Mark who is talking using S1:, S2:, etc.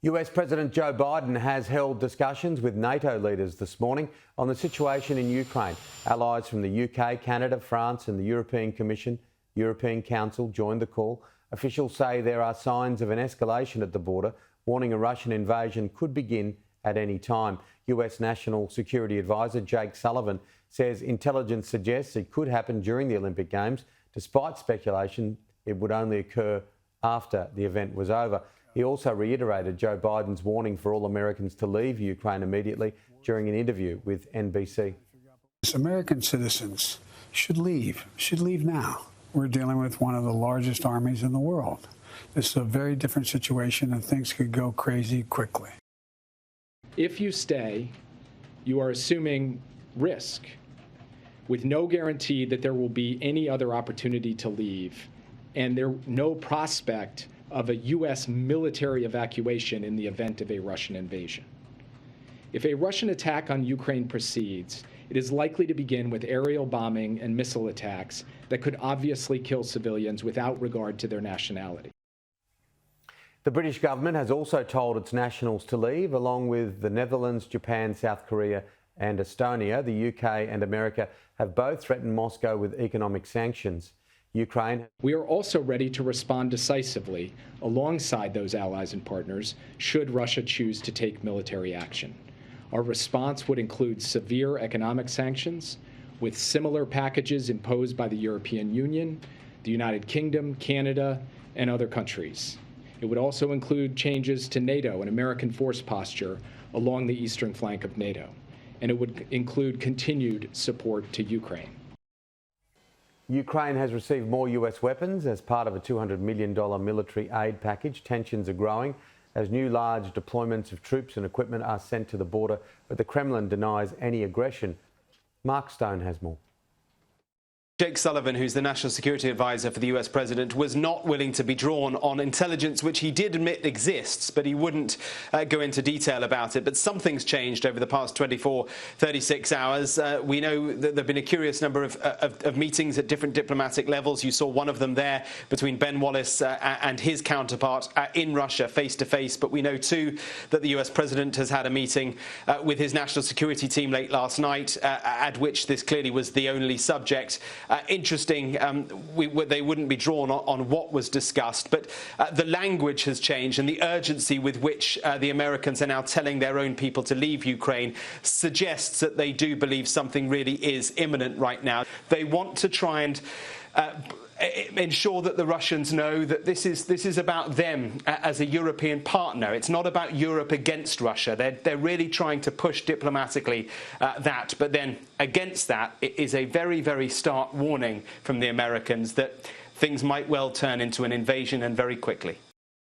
S1: US President Joe Biden has held discussions with NATO leaders this morning on the situation in Ukraine. Allies from the UK, Canada, France and the European Commission, European Council joined the call. Officials say there are signs of an escalation at the border, warning a Russian invasion could begin at any time. US National Security Advisor Jake Sullivan says intelligence suggests it could happen during the Olympic Games, despite speculation it would only occur after the event was over. He also reiterated Joe Biden's warning for all Americans to leave Ukraine immediately during an interview with NBC.
S2: American citizens should leave now. We're dealing with one of the largest armies in the world. This is a very different situation and things could go crazy quickly.
S3: If you stay, you are assuming risk with no guarantee that there will be any other opportunity to leave and no prospect of a U.S. military evacuation in the event of a Russian invasion. If a Russian attack on Ukraine proceeds, it is likely to begin with aerial bombing and missile attacks that could obviously kill civilians without regard to their nationality.
S1: The British government has also told its nationals to leave, along with the Netherlands, Japan, South Korea and Estonia. The UK and America have both threatened Moscow with economic sanctions. Ukraine.
S3: We are also ready to respond decisively alongside those allies and partners should Russia choose to take military action. Our response would include severe economic sanctions with similar packages imposed by the European Union, the United Kingdom, Canada, and other countries. It would also include changes to NATO and American force posture along the eastern flank of NATO, and it would include continued support to Ukraine.
S1: Ukraine has received more US weapons as part of a $200 million military aid package. Tensions are growing as new large deployments of troops and equipment are sent to the border, but the Kremlin denies any aggression. Mark Stone has more.
S4: Jake Sullivan, who's the National Security Advisor for the US President, was not willing to be drawn on intelligence which he did admit exists, but he wouldn't go into detail about it. But something's changed over the past 24, 36 hours. We know that there have been a curious number of meetings at different diplomatic levels. You saw one of them there between Ben Wallace and his counterpart in Russia face to face. But we know too that the US President has had a meeting with his national security team late last night, at which this clearly was the only subject. Interesting, they wouldn't be drawn on what was discussed, but the language has changed and the urgency with which the Americans are now telling their own people to leave Ukraine suggests that they do believe something really is imminent right now. They want to try and ensure that the Russians know that this is about them as a European partner. It's not about Europe against Russia. They're really trying to push diplomatically that. But then against that, it is a very, very stark warning from the Americans that things might well turn into an invasion and very quickly.